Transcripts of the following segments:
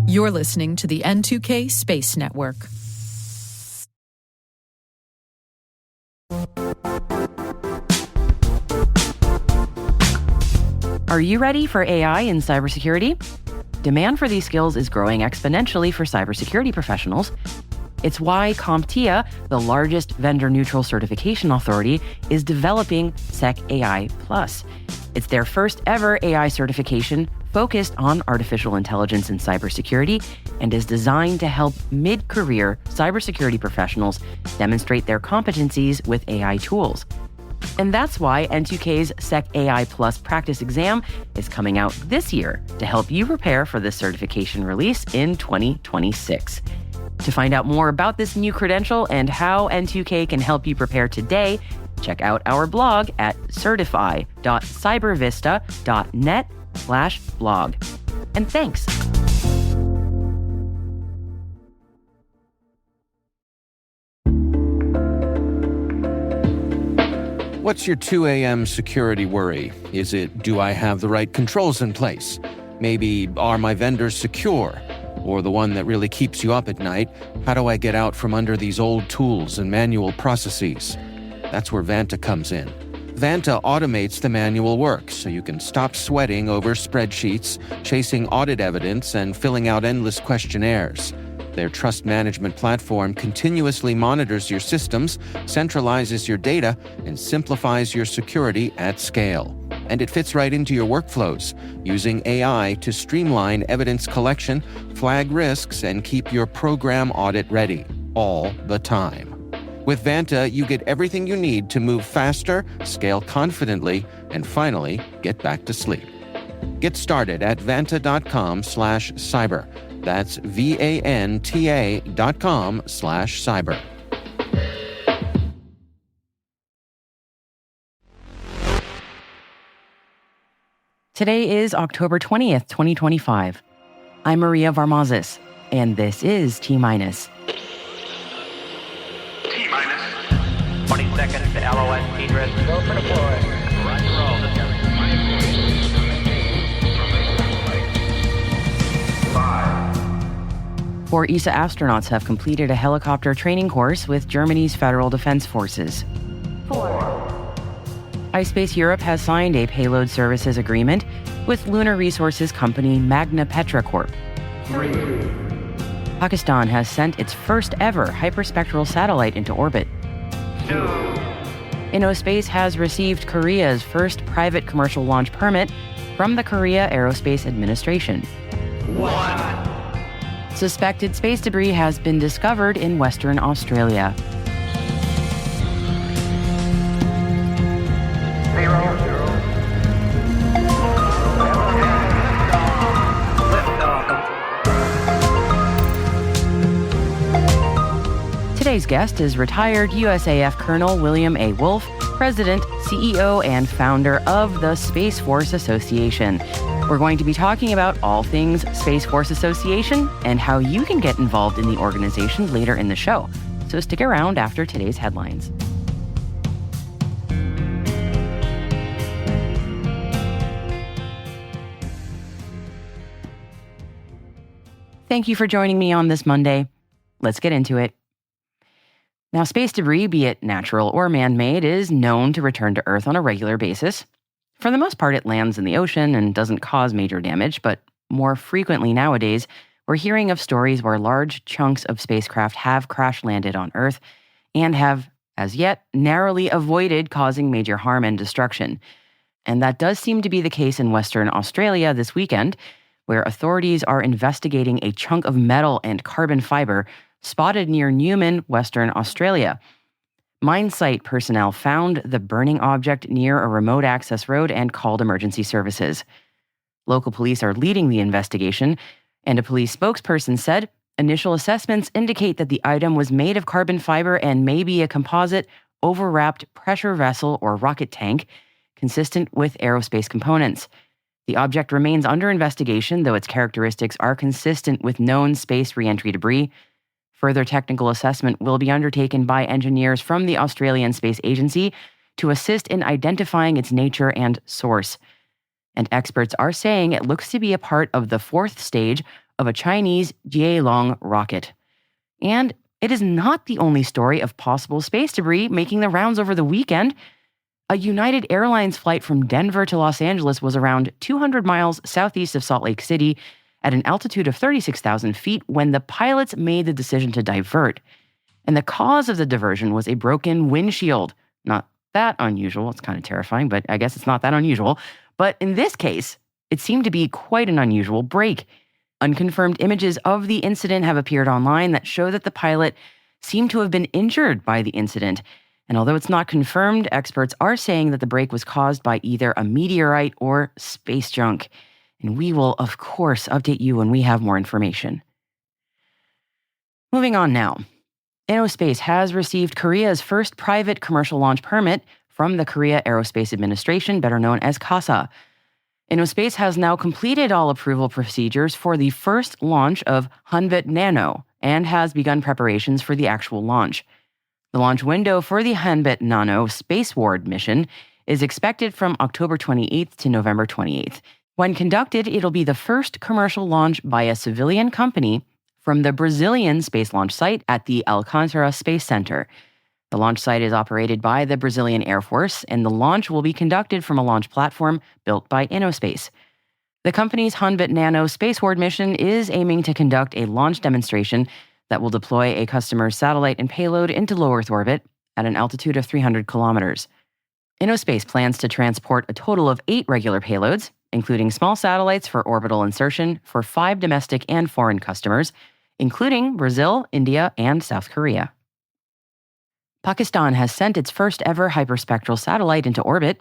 You're listening to the N2K Space Network. Are you ready for AI in cybersecurity? Demand for these skills is growing exponentially for cybersecurity professionals. It's why CompTIA, the largest vendor-neutral certification authority, is developing SecAI Plus. It's their first ever AI certification focused on artificial intelligence and cybersecurity and is designed to help mid-career cybersecurity professionals demonstrate their competencies with AI tools. And that's why N2K's SecAI Plus practice exam is coming out this year to help you prepare for this certification release in 2026. To find out more about this new credential and how N2K can help you prepare today, check out our blog at certify.cybervista.net/blog. And thanks. What's your 2 a.m. security worry? Is it, do I have the right controls in place? Maybe, are my vendors secure? Or the one that really keeps you up at night, how do I get out from under these old tools and manual processes? That's where Vanta comes in. Vanta automates the manual work so you can stop sweating over spreadsheets, chasing audit evidence, and filling out endless questionnaires. Their trust management platform continuously monitors your systems, centralizes your data, and simplifies your security at scale. And it fits right into your workflows, using AI to streamline evidence collection, flag risks, and keep your program audit ready, all the time. With Vanta, you get everything you need to move faster, scale confidently, and finally, get back to sleep. Get started at vanta.com/cyber. That's VANTA.com/cyber. Today is October 20th, 2025. I'm Maria Varmazis, and this is T-Minus. T-minus 20 seconds to LOS T-Dress. Go for deploy. Roger, roll. 5. 4 ESA astronauts have completed a helicopter training course with Germany's Federal Defense Forces. 4. iSpace Europe has signed a payload services agreement with lunar resources company Magna Petra Corp. 3. Pakistan has sent its first ever hyperspectral satellite into orbit. 2. Innospace has received Korea's first private commercial launch permit from the Korea AeroSpace Administration. 1. Suspected space debris has been discovered in Western Australia. 0. Today's guest is retired USAF Colonel William A. Woolf, President, CEO, and founder of the Space Force Association. We're going to be talking about all things Space Force Association and how you can get involved in the organization later in the show. So stick around after today's headlines. Thank you for joining me on this Monday. Let's get into it. Now, space debris, be it natural or man-made, is known to return to Earth on a regular basis. For the most part, it lands in the ocean and doesn't cause major damage, but more frequently nowadays, we're hearing of stories where large chunks of spacecraft have crash-landed on Earth and have, as yet, narrowly avoided causing major harm and destruction. And that does seem to be the case in Western Australia this weekend, where authorities are investigating a chunk of metal and carbon fiber spotted near Newman, Western Australia. Mine site personnel found the burning object near a remote access road and called emergency services. Local police are leading the investigation, and a police spokesperson said initial assessments indicate that the item was made of carbon fiber and may be a composite, overwrapped pressure vessel or rocket tank, consistent with aerospace components. The object remains under investigation, though its characteristics are consistent with known space reentry debris. Further technical assessment will be undertaken by engineers from the Australian Space Agency to assist in identifying its nature and source. and experts are saying it looks to be a part of the fourth stage of a Chinese Jielong rocket. And it is not the only story of possible space debris making the rounds over the weekend. A United Airlines flight from Denver to Los Angeles was around 200 miles southeast of Salt Lake City at an altitude of 36,000 feet when the pilots made the decision to divert. And the cause of the diversion was a broken windshield. Not that unusual. It's kind of terrifying, but I guess it's not that unusual. But in this case, it seemed to be quite an unusual break. Unconfirmed images of the incident have appeared online that show that the pilot seemed to have been injured by the incident. And although it's not confirmed, experts are saying that the break was caused by either a meteorite or space junk. And we will, of course, update you when we have more information. Moving on now. Innospace has received Korea's first private commercial launch permit from the Korea AeroSpace Administration, better known as KASA. Innospace has now completed all approval procedures for the first launch of Hanbit Nano and has begun preparations for the actual launch. The launch window for the Hanbit Nano Spaceward mission is expected from October 28th to November 28th. When conducted, it'll be the first commercial launch by a civilian company from the Brazilian space launch site at the Alcântara Space Center. The launch site is operated by the Brazilian Air Force, and the launch will be conducted from a launch platform built by Innospace. The company's Hanbit Nano Spaceward mission is aiming to conduct a launch demonstration that will deploy a customer's satellite and payload into low Earth orbit at an altitude of 300 kilometers. Innospace plans to transport a total of 8 regular payloads, including small satellites for orbital insertion for 5 domestic and foreign customers, including Brazil, India, and South Korea. Pakistan has sent its first ever hyperspectral satellite into orbit.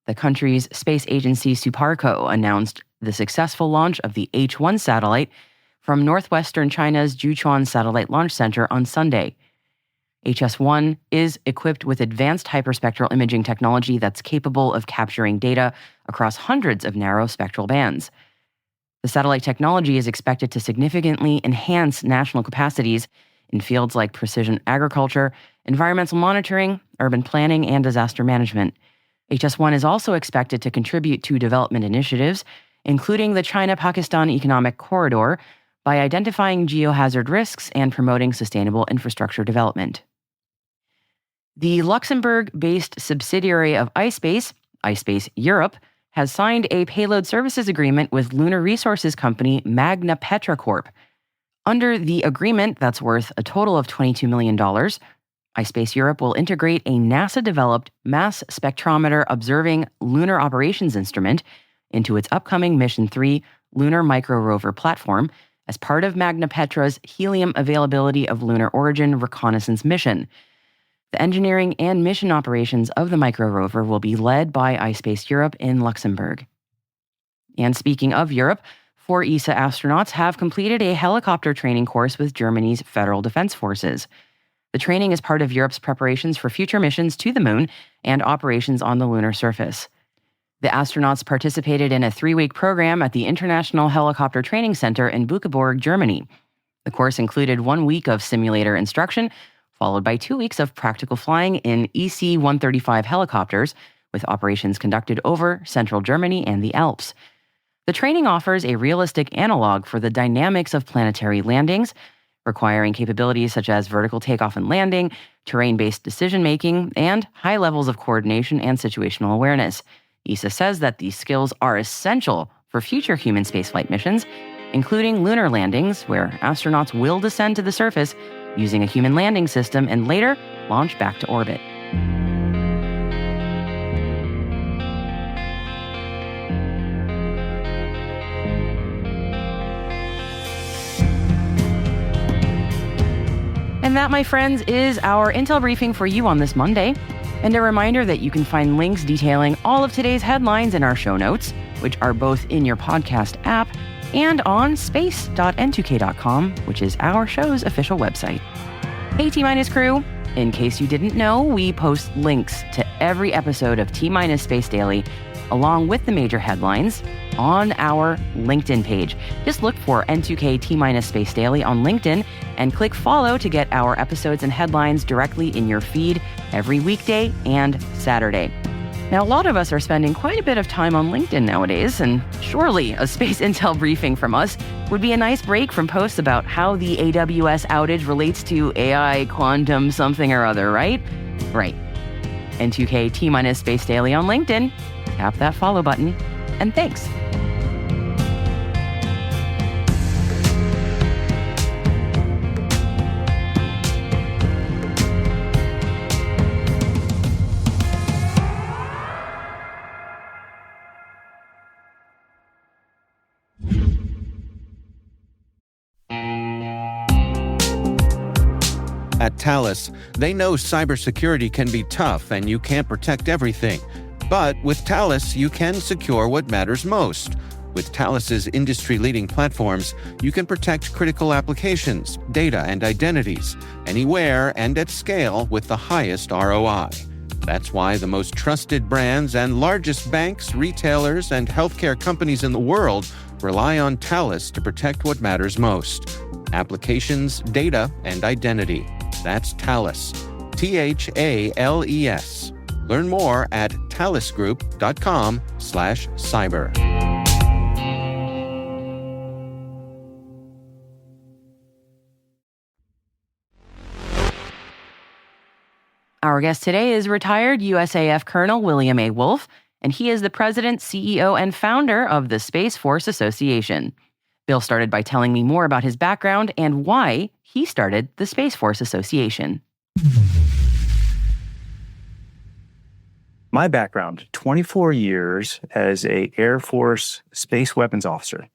The country's space agency Suparco announced the successful launch of the H-1 satellite from northwestern China's Jiuquan Satellite Launch Center on Sunday. HS-1 is equipped with advanced hyperspectral imaging technology that's capable of capturing data across hundreds of narrow spectral bands. The satellite technology is expected to significantly enhance national capacities in fields like precision agriculture, environmental monitoring, urban planning, and disaster management. HS-1 is also expected to contribute to development initiatives, including the China-Pakistan Economic Corridor, by identifying geohazard risks and promoting sustainable infrastructure development. The Luxembourg-based subsidiary of iSpace, iSpace Europe, has signed a payload services agreement with lunar resources company Magna Petra Corp. Under the agreement that's worth a total of $22 million, iSpace Europe will integrate a NASA-developed mass spectrometer observing lunar operations instrument into its upcoming Mission 3 lunar micro-rover platform as part of Magna Petra's helium availability of lunar origin reconnaissance mission. The engineering and mission operations of the micro-rover will be led by iSpace Europe in Luxembourg. And speaking of Europe, 4 ESA astronauts have completed a helicopter training course with Germany's Federal Defense Forces. The training is part of Europe's preparations for future missions to the moon and operations on the lunar surface. The astronauts participated in a 3-week program at the International Helicopter Training Center in Buckeburg, Germany. The course included 1 week of simulator instruction, followed by 2 weeks of practical flying in EC-135 helicopters, with operations conducted over central Germany and the Alps. The training offers a realistic analog for the dynamics of planetary landings, requiring capabilities such as vertical takeoff and landing, terrain-based decision-making, and high levels of coordination and situational awareness. ESA says that these skills are essential for future human spaceflight missions, including lunar landings, where astronauts will descend to the surface using a human landing system and later launch back to orbit. And that, my friends, is our intel briefing for you on this Monday. And a reminder that you can find links detailing all of today's headlines in our show notes, which are both in your podcast app and on space.n2k.com, which is our show's official website. Hey, T-Minus crew. In case you didn't know, we post links to every episode of T-Minus Space Daily, along with the major headlines, on our LinkedIn page. Just look for N2K T-Minus Space Daily on LinkedIn and click follow to get our episodes and headlines directly in your feed every weekday and Saturday. Now, a lot of us are spending quite a bit of time on LinkedIn nowadays, and surely a space intel briefing from us would be a nice break from posts about how the AWS outage relates to AI, quantum, something or other, right? Right. N2K T- Space Daily on LinkedIn. Tap that follow button, and thanks. At Thales, they know cybersecurity can be tough and you can't protect everything. But with Thales, you can secure what matters most. With Thales's industry-leading platforms, you can protect critical applications, data, and identities, anywhere and at scale with the highest ROI. That's why the most trusted brands and largest banks, retailers, and healthcare companies in the world rely on Thales to protect what matters most: applications, data, and identity. That's Thales. THALES. Learn more at thalesgroup.com/cyber. Our guest today is retired USAF Colonel William A. Woolf, and he is the president, CEO, and founder of the Space Force Association. Bill started by telling me more about his background and why he started the Space Force Association. My background, 24 years as a Air Force space weapons officer.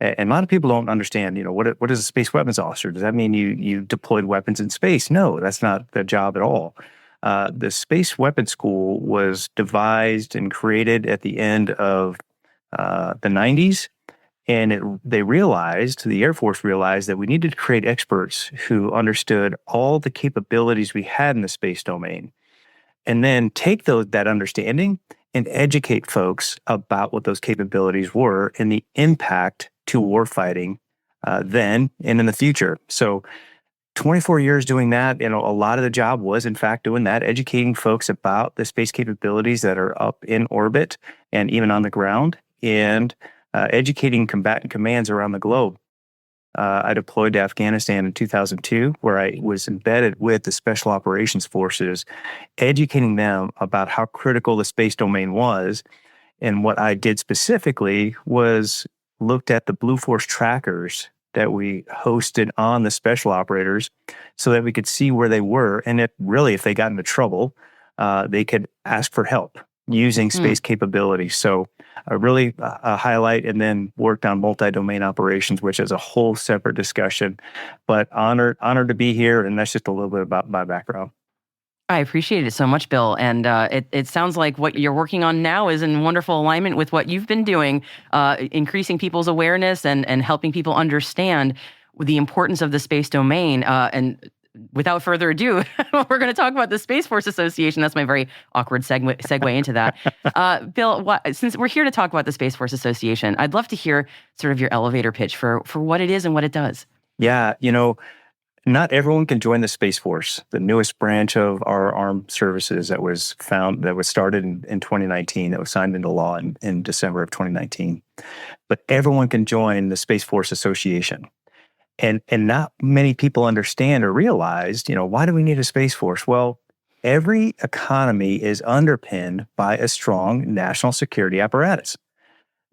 And a lot of people don't understand, what is a space weapons officer? Does that mean you deployed weapons in space? No, that's not the job at all. The Space Weapons School was devised and created at the end of the 90s. And the Air Force realized that we needed to create experts who understood all the capabilities we had in the space domain, and then take that understanding and educate folks about what those capabilities were and the impact to warfighting then and in the future. So 24 years doing that, a lot of the job was, in fact, doing that, educating folks about the space capabilities that are up in orbit and even on the ground, and educating combatant commands around the globe. I deployed to Afghanistan in 2002, where I was embedded with the Special Operations Forces, educating them about how critical the space domain was. And what I did specifically was looked at the Blue Force trackers that we hosted on the special operators so that we could see where they were. And if they got into trouble, they could ask for help using space capabilities. So I really highlight, and then worked on multi-domain operations, which is a whole separate discussion. But honored to be here, and that's just a little bit about my background. I appreciate it so much, Bill. And it sounds like what you're working on now is in wonderful alignment with what you've been doing, increasing people's awareness and helping people understand the importance of the space domain. And without further ado, we're going to talk about the Space Force Association. That's my very awkward segue into that. Bill, since we're here to talk about the Space Force Association, I'd love to hear sort of your elevator pitch for what it is and what it does. Yeah, not everyone can join the Space Force, the newest branch of our armed services that was started in 2019, that was signed into law in December of 2019. But everyone can join the Space Force Association. And not many people understand or realize, why do we need a Space Force? Well, every economy is underpinned by a strong national security apparatus.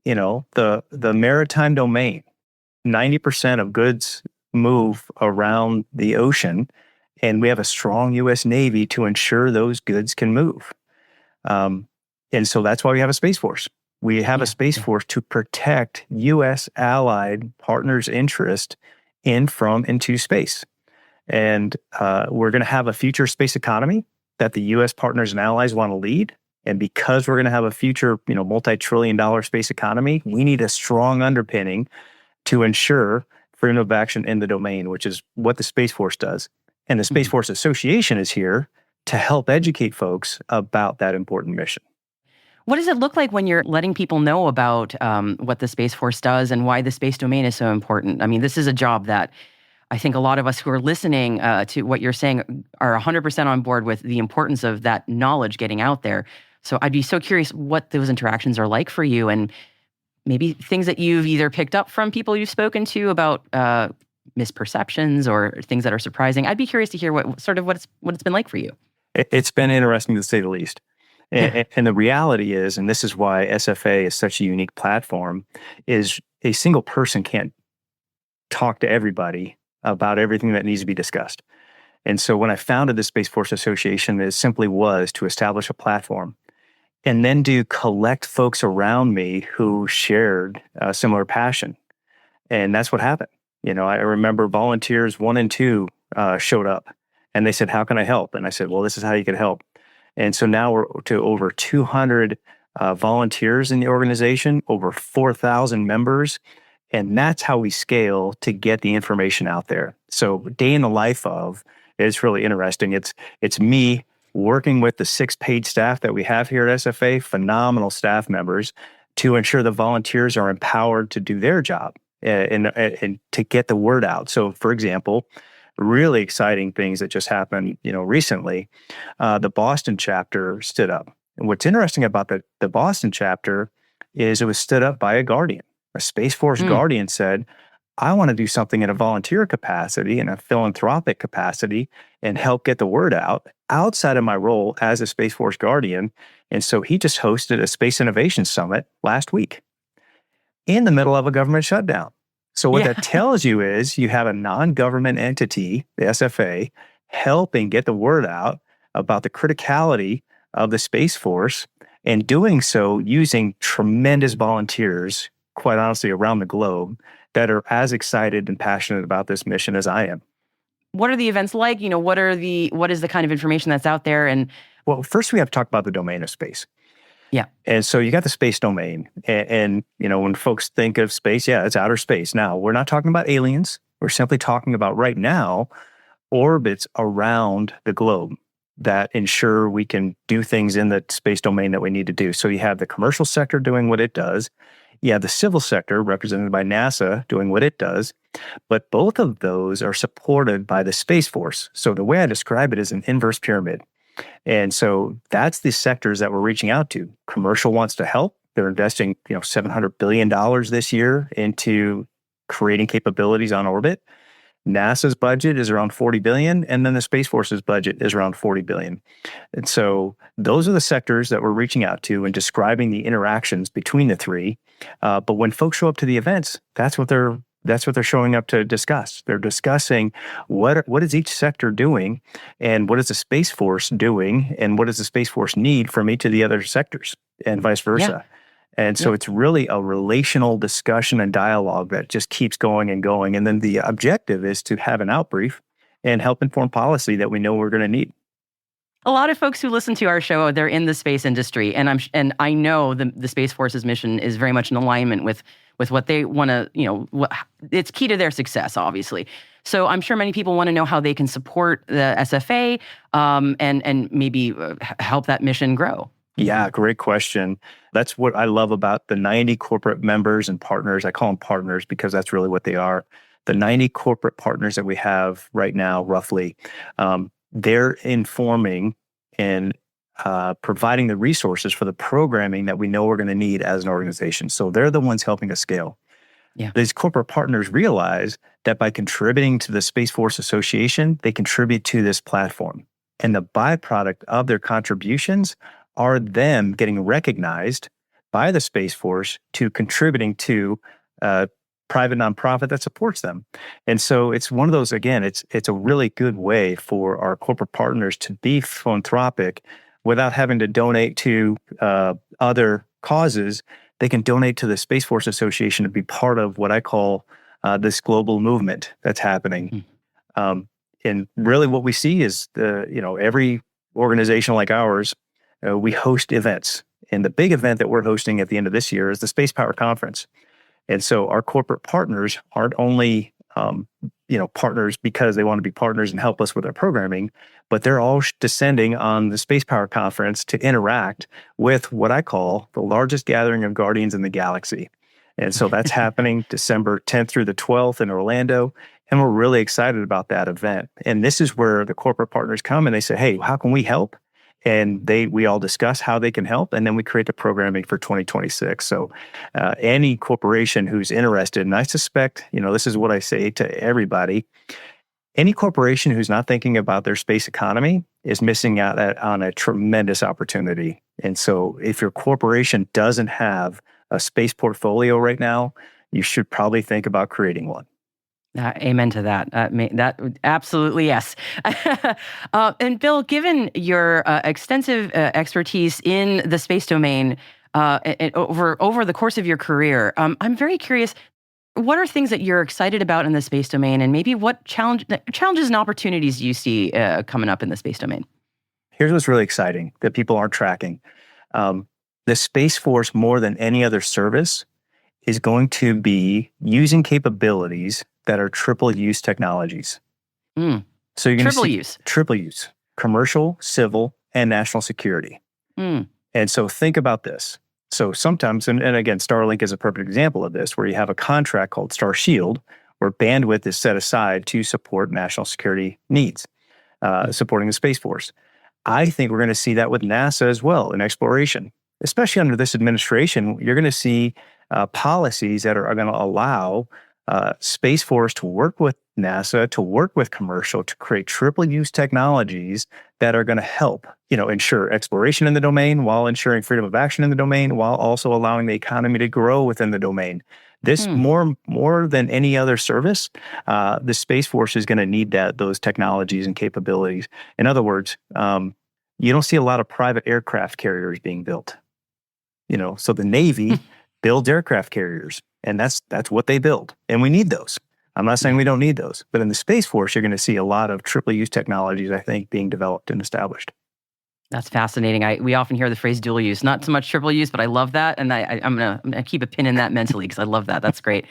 The maritime domain, 90% of goods move around the ocean, and we have a strong U.S. Navy to ensure those goods can move. And so that's why we have a Space Force. We have a Space Force to protect U.S. allied partners' interest in, from, and to space. And we're going to have a future space economy that the U.S. partners and allies want to lead. And because we're going to have a future, multi-trillion-dollar space economy, we need a strong underpinning to ensure freedom of action in the domain, which is what the Space Force does. And the Space Force Association is here to help educate folks about that important mission. What does it look like when you're letting people know about what the Space Force does and why the space domain is so important? I mean, this is a job that I think a lot of us who are listening to what you're saying are 100% on board with the importance of that knowledge getting out there. So I'd be so curious what those interactions are like for you, and maybe things that you've either picked up from people you've spoken to about misperceptions or things that are surprising. I'd be curious to hear what it's been like for you. It's been interesting to say the least. And the reality is, and this is why SFA is such a unique platform, is a single person can't talk to everybody about everything that needs to be discussed. And so when I founded the Space Force Association, it simply was to establish a platform and then to collect folks around me who shared a similar passion. And that's what happened. I remember volunteers 1 and 2 showed up and they said, "How can I help?" And I said, "Well, this is how you can help." And so now we're to over 200 volunteers in the organization, over 4,000 members. And that's how we scale to get the information out there. So day in the life of, it's really interesting. It's me working with the 6 paid staff that we have here at SFA, phenomenal staff members, to ensure the volunteers are empowered to do their job and to get the word out. So, for example, really exciting things that just happened, recently, the Boston chapter stood up. And what's interesting about the Boston chapter is it was stood up by a guardian. A Space Force guardian said, "I want to do something in a volunteer capacity and a philanthropic capacity and help get the word out outside of my role as a Space Force guardian." And so he just hosted a Space Innovation Summit last week in the middle of a government shutdown. So what that tells you is you have a non-government entity, the SFA, helping get the word out about the criticality of the Space Force, and doing so using tremendous volunteers, quite honestly, around the globe, that are as excited and passionate about this mission as I am. What are the events like? What is the kind of information that's out there? And well, first we have to talk about the domain of space. Yeah. And so you got the space domain. And when folks think of space, it's outer space. Now, we're not talking about aliens. We're simply talking about right now orbits around the globe that ensure we can do things in the space domain that we need to do. So you have the commercial sector doing what it does. You have the civil sector represented by NASA doing what it does. But both of those are supported by the Space Force. So the way I describe it is an inverse pyramid. And so that's the sectors that we're reaching out to. Commercial wants to help. They're investing, $700 billion this year into creating capabilities on orbit. NASA's budget is around $40 billion, and then the Space Force's budget is around $40 billion. And so those are the sectors that we're reaching out to and describing the interactions between the three. But when folks show up to the events, that's what they're showing up to discuss. They're discussing what is each sector doing, and what is the Space Force doing, and what does the Space Force need from each of the other sectors, and vice versa. Yeah. And so it's really a relational discussion and dialogue that just keeps going and going. And then the objective is to have an outbrief and help inform policy that we know we're going to need. A lot of folks who listen to our show, they're in the space industry, and I know the Space Force's mission is very much in alignment with what they want to, it's key to their success, obviously. So I'm sure many people want to know how they can support the SFA and maybe help that mission grow. Yeah, great question. That's what I love about the 90 corporate members and partners. I call them partners because that's really what they are. The 90 corporate partners that we have right now, roughly, they're informing and providing the resources for the programming that we know we're going to need as an organization. So they're the ones helping us scale. Yeah. These corporate partners realize that by contributing to the Space Force Association, they contribute to this platform. And the byproduct of their contributions are them getting recognized by the Space Force to contributing to a private nonprofit that supports them. And so it's one of those, again, it's a really good way for our corporate partners to be philanthropic without having to donate to other causes. They can donate to the Space Force Association to be part of what I call this global movement that's happening. And really what we see is every organization like ours, we host events. And the big event that we're hosting at the end of this year is the Space Power Conference. And so our corporate partners aren't only partners because they want to be partners and help us with our programming, but they're all descending on the Space Power Conference to interact with what I call the largest gathering of Guardians in the galaxy. And so that's happening December 10th through the 12th in Orlando. And we're really excited about that event. And this is where the corporate partners come and they say, "Hey, how can we help?" And we all discuss how they can help, and then we create the programming for 2026. So any corporation who's interested, and I suspect, this is what I say to everybody, any corporation who's not thinking about their space economy is missing out on a tremendous opportunity. And so if your corporation doesn't have a space portfolio right now, you should probably think about creating one. Amen to that. That absolutely, yes. And Bill, given your extensive expertise in the space domain over the course of your career, I'm very curious, what are things that you're excited about in the space domain, and maybe what challenges and opportunities do you see coming up in the space domain? Here's what's really exciting that people aren't tracking. The Space Force, more than any other service, is going to be using capabilities that are triple-use technologies. So you're going to see triple use, commercial, civil, and national security. And so think about this. So sometimes, and again, Starlink is a perfect example of this, where you have a contract called Star Shield, where bandwidth is set aside to support national security needs, supporting the Space Force. I think we're going to see that with NASA as well in exploration. Especially under this administration, you're going to see policies that are going to allow Space Force to work with NASA, to work with commercial, to create triple-use technologies that are going to help, ensure exploration in the domain while ensuring freedom of action in the domain, while also allowing the economy to grow within the domain. This more than any other service, the Space Force is going to need those technologies and capabilities. In other words, you don't see a lot of private aircraft carriers being built. So the Navy builds aircraft carriers, and that's what they build, and we need those. I'm not saying we don't need those, but in the Space Force, you're going to see a lot of triple-use technologies, I think, being developed and established. That's fascinating. We often hear the phrase dual use, not so much triple use, but I love that, and I'm gonna keep a pin in that mentally because I love that. That's great.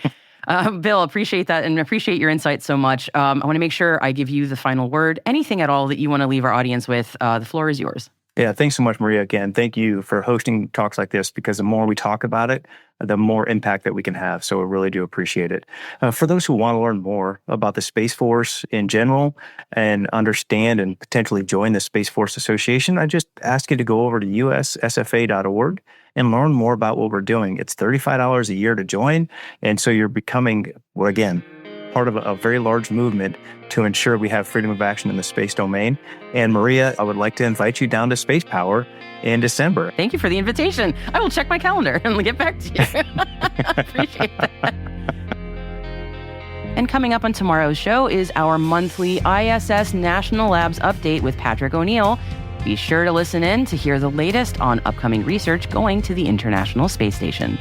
Bill, appreciate that and appreciate your insight so much. I want to make sure I give you the final word. Anything at all that you want to leave our audience with, the floor is yours. Yeah, thanks so much, Maria. Again, thank you for hosting talks like this, because the more we talk about it, the more impact that we can have. So I really do appreciate it. For those who want to learn more about the Space Force in general and understand and potentially join the Space Force Association, I just ask you to go over to ussfa.org and learn more about what we're doing. It's $35 a year to join. And so you're becoming, well, again, part of a very large movement to ensure we have freedom of action in the space domain. And Maria, I would like to invite you down to Space Power in December. Thank you for the invitation. I will check my calendar and get back to you. Appreciate that. And coming up on tomorrow's show is our monthly ISS National Labs update with Patrick O'Neill. Be sure to listen in to hear the latest on upcoming research going to the International Space Station.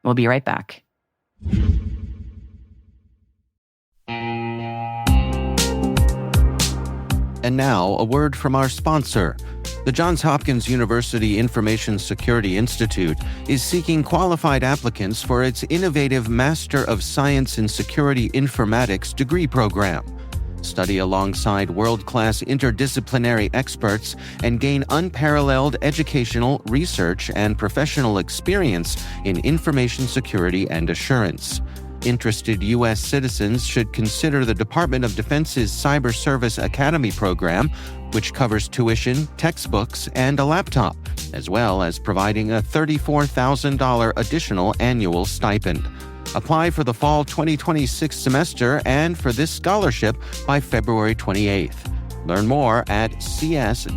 We'll be right back. And now, a word from our sponsor. The Johns Hopkins University Information Security Institute is seeking qualified applicants for its innovative Master of Science in Security Informatics degree program. Study alongside world-class interdisciplinary experts and gain unparalleled educational, research, and professional experience in information security and assurance. Interested U.S. citizens should consider the Department of Defense's Cyber Service Academy program, which covers tuition, textbooks, and a laptop, as well as providing a $34,000 additional annual stipend. Apply for the fall 2026 semester and for this scholarship by February 28th. Learn more at cs.jhu.edu/MSSI.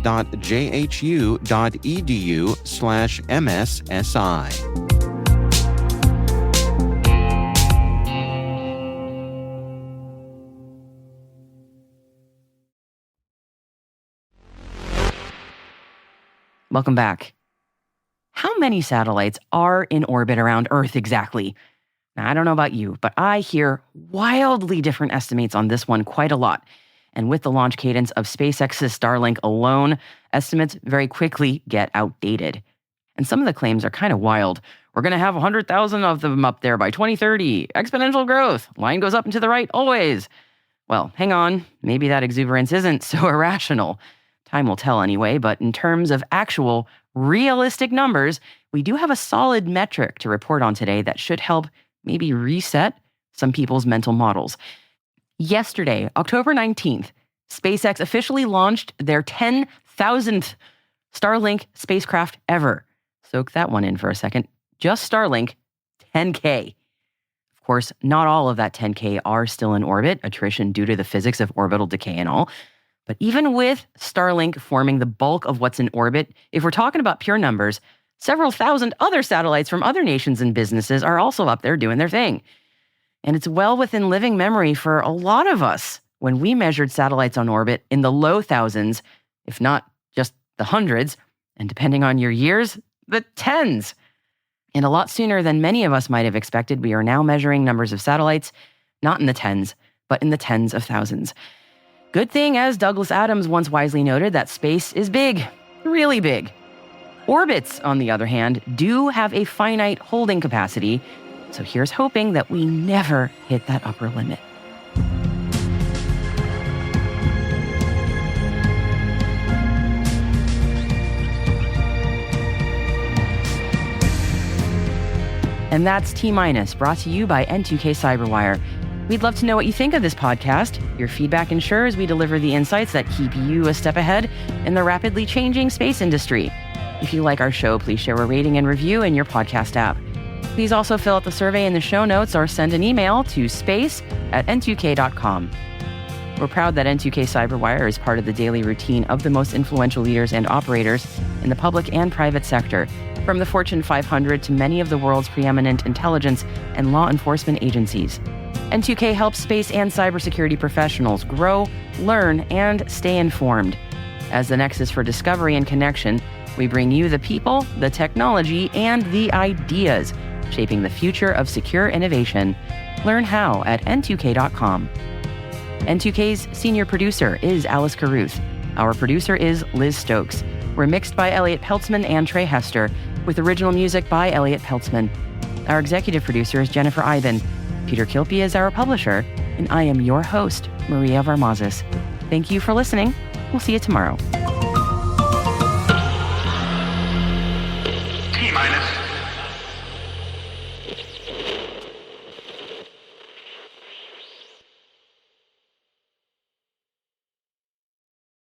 Welcome back. How many satellites are in orbit around Earth exactly? Now, I don't know about you, but I hear wildly different estimates on this one quite a lot. And with the launch cadence of SpaceX's Starlink alone, estimates very quickly get outdated. And some of the claims are kind of wild. We're going to have 100,000 of them up there by 2030. Exponential growth. Line goes up and to the right always. Well, hang on. Maybe that exuberance isn't so irrational. Time will tell anyway, but in terms of actual realistic numbers, we do have a solid metric to report on today that should help maybe reset some people's mental models. Yesterday, October 19th, SpaceX officially launched their 10,000th Starlink spacecraft ever. Soak that one in for a second. Just Starlink, 10K. Of course, not all of that 10K are still in orbit, attrition due to the physics of orbital decay and all. But even with Starlink forming the bulk of what's in orbit, if we're talking about pure numbers, several thousand other satellites from other nations and businesses are also up there doing their thing. And it's well within living memory for a lot of us when we measured satellites on orbit in the low thousands, if not just the hundreds, and depending on your years, the tens. And a lot sooner than many of us might have expected, we are now measuring numbers of satellites, not in the tens, but in the tens of thousands. Good thing, as Douglas Adams once wisely noted, that space is big, really big. Orbits, on the other hand, do have a finite holding capacity, so here's hoping that we never hit that upper limit. And that's T-Minus, brought to you by N2K Cyberwire. We'd love to know what you think of this podcast. Your feedback ensures we deliver the insights that keep you a step ahead in the rapidly changing space industry. If you like our show, please share a rating and review in your podcast app. Please also fill out the survey in the show notes or send an email to space@n2k.com. We're proud that N2K Cyberwire is part of the daily routine of the most influential leaders and operators in the public and private sector, from the Fortune 500 to many of the world's preeminent intelligence and law enforcement agencies. N2K helps space and cybersecurity professionals grow, learn, and stay informed. As the nexus for discovery and connection, we bring you the people, the technology, and the ideas shaping the future of secure innovation. Learn how at n2k.com. N2K's senior producer is Alice Carruth. Our producer is Liz Stokes. We're mixed by Elliot Peltzman and Trey Hester, with original music by Elliot Peltzman. Our executive producer is Jennifer Iben. Peter Kilpie is our publisher, and I am your host, Maria Varmazis. Thank you for listening. We'll see you tomorrow.